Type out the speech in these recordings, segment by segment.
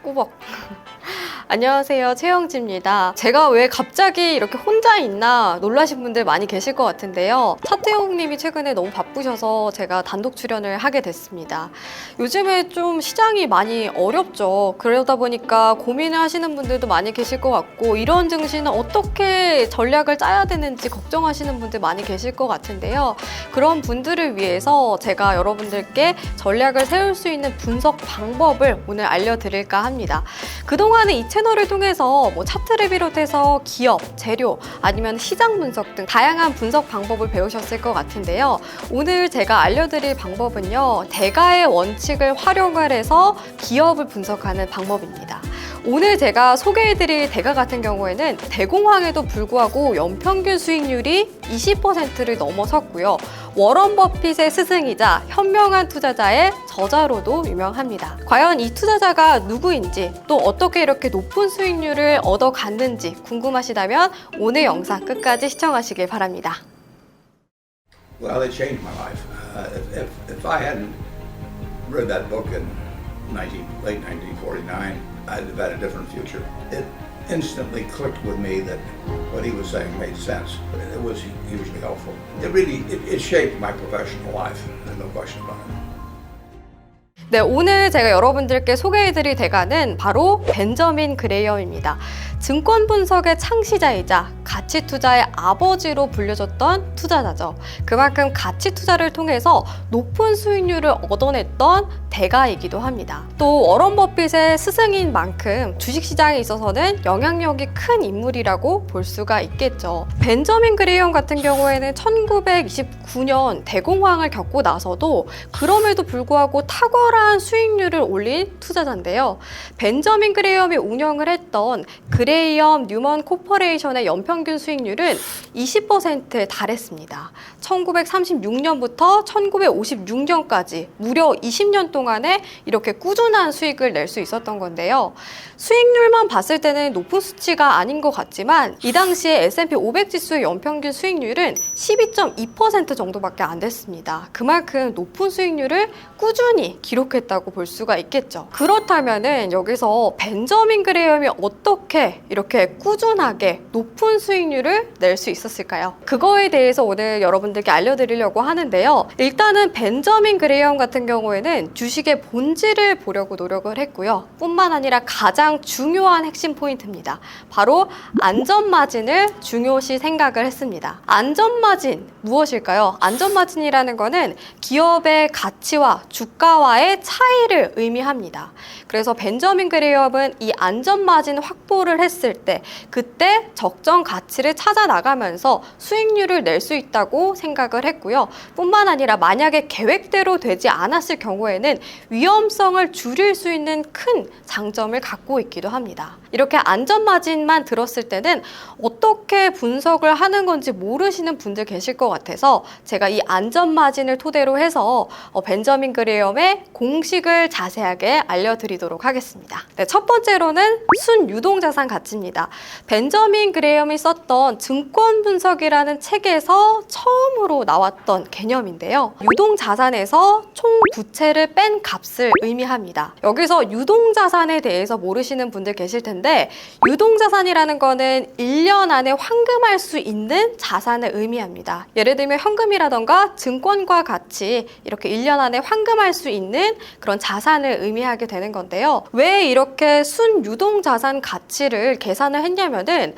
꾸벅. 안녕하세요, 최영지입니다. 제가 왜 갑자기 이렇게 혼자 있나 놀라신 분들 많이 계실 것 같은데요. 차태용님이 최근에 너무 바쁘셔서 제가 단독 출연을 하게 됐습니다. 요즘에 좀 시장이 많이 어렵죠. 그러다 보니까 고민을 하시는 분들도 많이 계실 것 같고, 이런 증시는 어떻게 전략을 짜야 되는지 걱정하시는 분들 많이 계실 것 같은데요. 그런 분들을 위해서 제가 여러분들께 전략을 세울 수 있는 분석 방법을 오늘 알려드릴까 합니다. 그동안은 이 채널을 통해서 차트를 비롯해서 기업, 재료, 아니면 시장 분석 등 다양한 분석 방법을 배우셨을 것 같은데요. 오늘 제가 알려드릴 방법은요, 대가의 원칙을 활용을 해서 기업을 분석하는 방법입니다. 오늘 제가 소개해드릴 대가 같은 경우에는 대공황에도 불구하고 연평균 수익률이 20%를 넘어섰고요. 워런 버핏의 스승이자 현명한 투자자의 저자로도 유명합니다. 과연 이 투자자가 누구인지, 또 어떻게 이렇게 높은 수익률을 얻어갔는지 궁금하시다면 오늘 영상 끝까지 시청하시길 바랍니다. Well, it changed my life. If I hadn't read that book in late 1949, I'd have had a different future. It instantly clicked with me that what he was saying made sense. It was hugely helpful. It shaped my professional life. There's no question about it. 네, 오늘 제가 여러분들께 소개해드릴 대가는 바로 벤저민 그레이엄입니다. 증권 분석의 창시자이자 가치 투자의 아버지로 불려졌던 투자자죠. 그만큼 가치 투자를 통해서 높은 수익률을 얻어냈던 대가이기도 합니다. 또 워런 버핏의 스승인 만큼 주식시장에 있어서는 영향력이 큰 인물이라고 볼 수가 있겠죠. 벤저민 그레이엄 같은 경우에는 1929년 대공황을 겪고 나서도 그럼에도 불구하고 탁월한 수익률을 올린 투자자인데요. 벤저민 그레이엄이 운영을 했던 그레이엄 뉴먼 코퍼레이션의 연평균 수익률은 20%에 달했습니다. 1936년부터 1956년까지 무려 20년 동안에 이렇게 꾸준한 수익을 낼 수 있었던 건데요. 수익률만 봤을 때는 높은 수치가 아닌 것 같지만 이 당시에 S&P 500 지수의 연평균 수익률은 12.2% 정도밖에 안 됐습니다. 그만큼 높은 수익률을 꾸준히 기록했다고 볼 수가 있겠죠. 그렇다면은 여기서 벤저민 그레이엄이 어떻게 이렇게 꾸준하게 높은 수익률을 낼 수 있었을까요? 그거에 대해서 오늘 여러분들께 알려드리려고 하는데요. 일단은 벤저민 그레이엄 같은 경우에는 주식의 본질을 보려고 노력을 했고요. 뿐만 아니라 가장 중요한 핵심 포인트입니다. 바로 안전마진을 중요시 생각을 했습니다. 안전마진 무엇일까요? 안전마진이라는 거는 기업의 가치와 주가와의 차이를 의미합니다. 그래서 벤저민 그레이엄은 이 안전마진 확보를 했을 때 그때 적정 가치를 찾아 나가면서 수익률을 낼 수 있다고 생각을 했고요. 뿐만 아니라 만약에 계획대로 되지 않았을 경우에는 위험성을 줄일 수 있는 큰 장점을 갖고 있기도 합니다. 이렇게 안전마진만 들었을 때는 어떻게 분석을 하는 건지 모르시는 분들 계실 것 같아서 제가 이 안전마진을 토대로 해서 벤저민 그레이엄의 공식을 자세하게 알려드리도록 하겠습니다. 네, 첫 번째로는 순유동자산 가치입니다. 벤저민 그레이엄이 썼던 증권 분석이라는 책에서 처음으로 나왔던 개념인데요. 유동자산에서 총 부채를 뺀 값을 의미합니다. 여기서 유동자산에 대해서 모르시는 분들 계실 텐데, 유동자산이라는 거는 1년 안에 환금할 수 있는 자산을 의미합니다. 예를 들면 현금이라던가 증권과 같이 이렇게 1년 안에 환금할 수 있는 그런 자산을 의미하게 되는 건데요. 왜 이렇게 순유동자산 가치를 계산을 했냐면은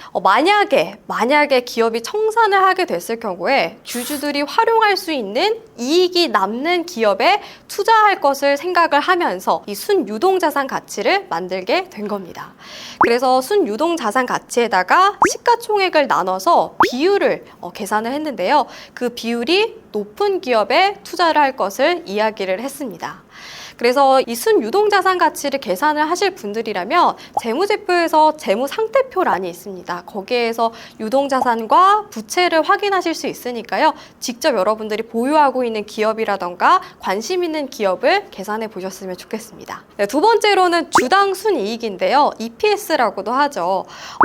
만약에 기업이 청산을 하게 됐을 경우에 주주들이 활용할 수 있는 이익이 남는 기업에 투자할 것을 생각을 하면서 이 순유동자산 가치를 만들게 된 겁니다. 그래서 순유동자산 가치에다가 시가총액을 나눠서 비율을 계산을 했는데요. 그 비율이 높은 기업에 투자를 할 것을 이야기를 했습니다. 그래서 이 순유동자산 가치를 계산을 하실 분들이라면 재무제표에서 재무상태표란이 있습니다. 거기에서 유동자산과 부채를 확인하실 수 있으니까요. 직접 여러분들이 보유하고 있는 기업이라던가 관심 있는 기업을 계산해 보셨으면 좋겠습니다. 네, 두 번째로는 주당 순이익인데요. EPS라고도 하죠.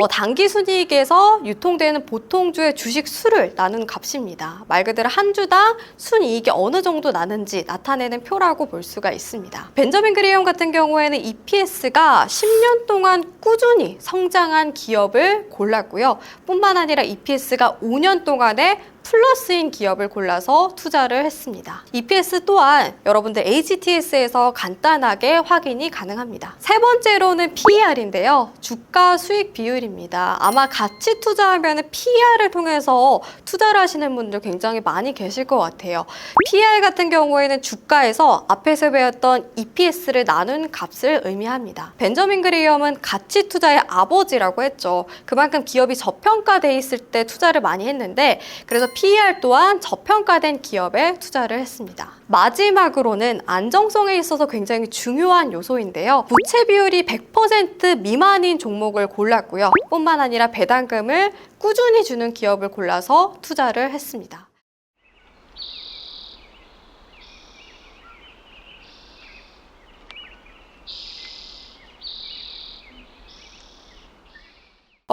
단기 순이익에서 유통되는 보통주의 주식 수를 나눈 값입니다. 말 그대로 한 주당 순이익이 어느 정도 나는지 나타내는 표라고 볼 수가 있습니다. 했습니다. 벤저민 그레이엄 같은 경우에는 EPS가 10년 동안 꾸준히 성장한 기업을 골랐고요. 뿐만 아니라 EPS가 5년 동안에 플러스인 기업을 골라서 투자를 했습니다. EPS 또한 여러분들 HTS에서 간단하게 확인이 가능합니다. 세 번째로는 PER인데요. 주가 수익 비율입니다. 아마 같이 투자하면 PER을 통해서 투자를 하시는 분들 굉장히 많이 계실 것 같아요. PER 같은 경우에는 주가에서 앞에서 배웠던 EPS를 나눈 값을 의미합니다. 벤저민 그레이엄은 가치 투자의 아버지라고 했죠. 그만큼 기업이 저평가돼 있을 때 투자를 많이 했는데 그래서 PER 또한 저평가된 기업에 투자를 했습니다. 마지막으로는 안정성에 있어서 굉장히 중요한 요소인데요. 부채 비율이 100% 미만인 종목을 골랐고요. 뿐만 아니라 배당금을 꾸준히 주는 기업을 골라서 투자를 했습니다.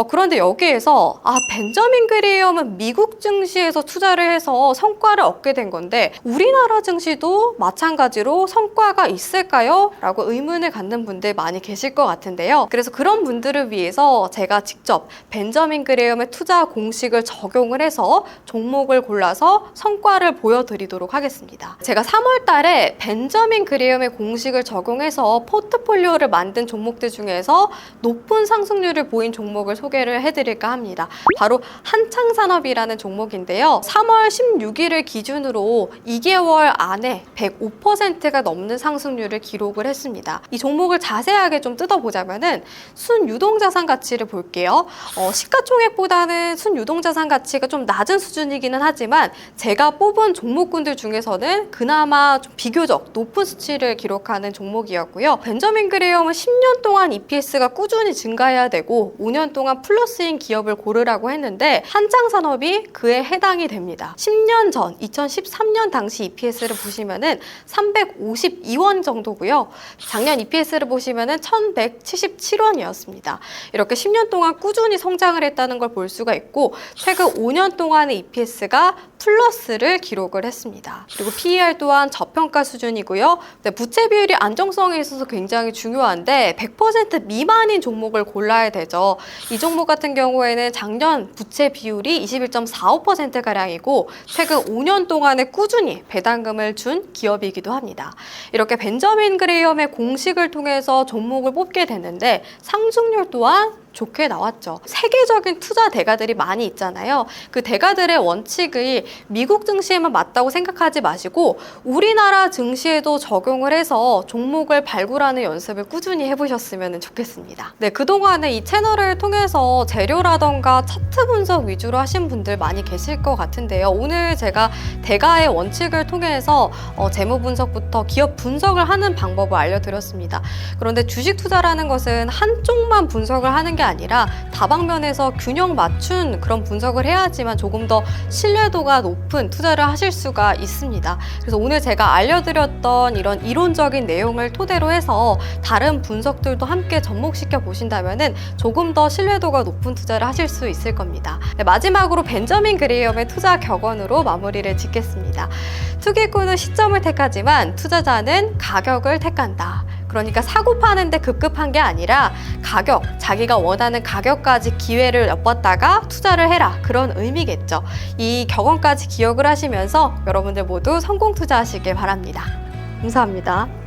그런데 여기에서 벤저민 그레이엄은 미국 증시에서 투자를 해서 성과를 얻게 된 건데 우리나라 증시도 마찬가지로 성과가 있을까요? 라고 의문을 갖는 분들 많이 계실 것 같은데요. 그래서 그런 분들을 위해서 제가 직접 벤저민 그레이엄의 투자 공식을 적용을 해서 종목을 골라서 성과를 보여드리도록 하겠습니다. 제가 3월 달에 벤저민 그레이엄의 공식을 적용해서 포트폴리오를 만든 종목들 중에서 높은 상승률을 보인 종목을 소개를 해드릴까 합니다. 바로 한창산업이라는 종목인데요. 3월 16일을 기준으로 2개월 안에 105%가 넘는 상승률을 기록을 했습니다. 이 종목을 자세하게 좀 뜯어보자면은 순유동자산 가치를 볼게요. 시가총액보다는 순유동자산 가치가 좀 낮은 수준이기는 하지만 제가 뽑은 종목군들 중에서는 그나마 좀 비교적 높은 수치를 기록하는 종목이었고요. 벤저민 그레이엄은 10년 동안 EPS가 꾸준히 증가해야 되고 5년 동안 플러스인 기업을 고르라고 했는데 한창산업이 그에 해당이 됩니다. 10년 전 2013년 당시 EPS를 보시면은 352원 정도고요. 작년 EPS를 보시면은 1177원이었습니다. 이렇게 10년 동안 꾸준히 성장을 했다는 걸 볼 수가 있고 최근 5년 동안의 EPS가 플러스를 기록을 했습니다. 그리고 PER 또한 저평가 수준이고요. 부채 비율이 안정성에 있어서 굉장히 중요한데 100% 미만인 종목을 골라야 되죠. 이 종목 같은 경우에는 작년 부채 비율이 21.45%가량이고 최근 5년 동안에 꾸준히 배당금을 준 기업이기도 합니다. 이렇게 벤저민 그레이엄의 공식을 통해서 종목을 뽑게 됐는데 상승률 또한 좋게 나왔죠. 세계적인 투자 대가들이 많이 있잖아요. 그 대가들의 원칙이 미국 증시에만 맞다고 생각하지 마시고 우리나라 증시에도 적용을 해서 종목을 발굴하는 연습을 꾸준히 해보셨으면 좋겠습니다. 네, 그동안에 이 채널을 통해서 재료라던가 차트 분석 위주로 하신 분들 많이 계실 것 같은데요. 오늘 제가 대가의 원칙을 통해서 재무 분석부터 기업 분석을 하는 방법을 알려드렸습니다. 그런데 주식 투자라는 것은 한쪽만 분석을 하는 게 아니라 다방면에서 균형 맞춘 그런 분석을 해야지만 조금 더 신뢰도가 높은 투자를 하실 수가 있습니다. 그래서 오늘 제가 알려드렸던 이런 이론적인 내용을 토대로 해서 다른 분석들도 함께 접목시켜 보신다면은 조금 더 신뢰도가 높은 투자를 하실 수 있을 겁니다. 네, 마지막으로 벤저민 그레이엄의 투자 격언으로 마무리를 짓겠습니다. 투기꾼은 시점을 택하지만 투자자는 가격을 택한다. 그러니까 사고 파는데 급급한 게 아니라 가격, 자기가 원하는 가격까지 기회를 엿봤다가 투자를 해라. 그런 의미겠죠. 이 격언까지 기억을 하시면서 여러분들 모두 성공 투자하시길 바랍니다. 감사합니다.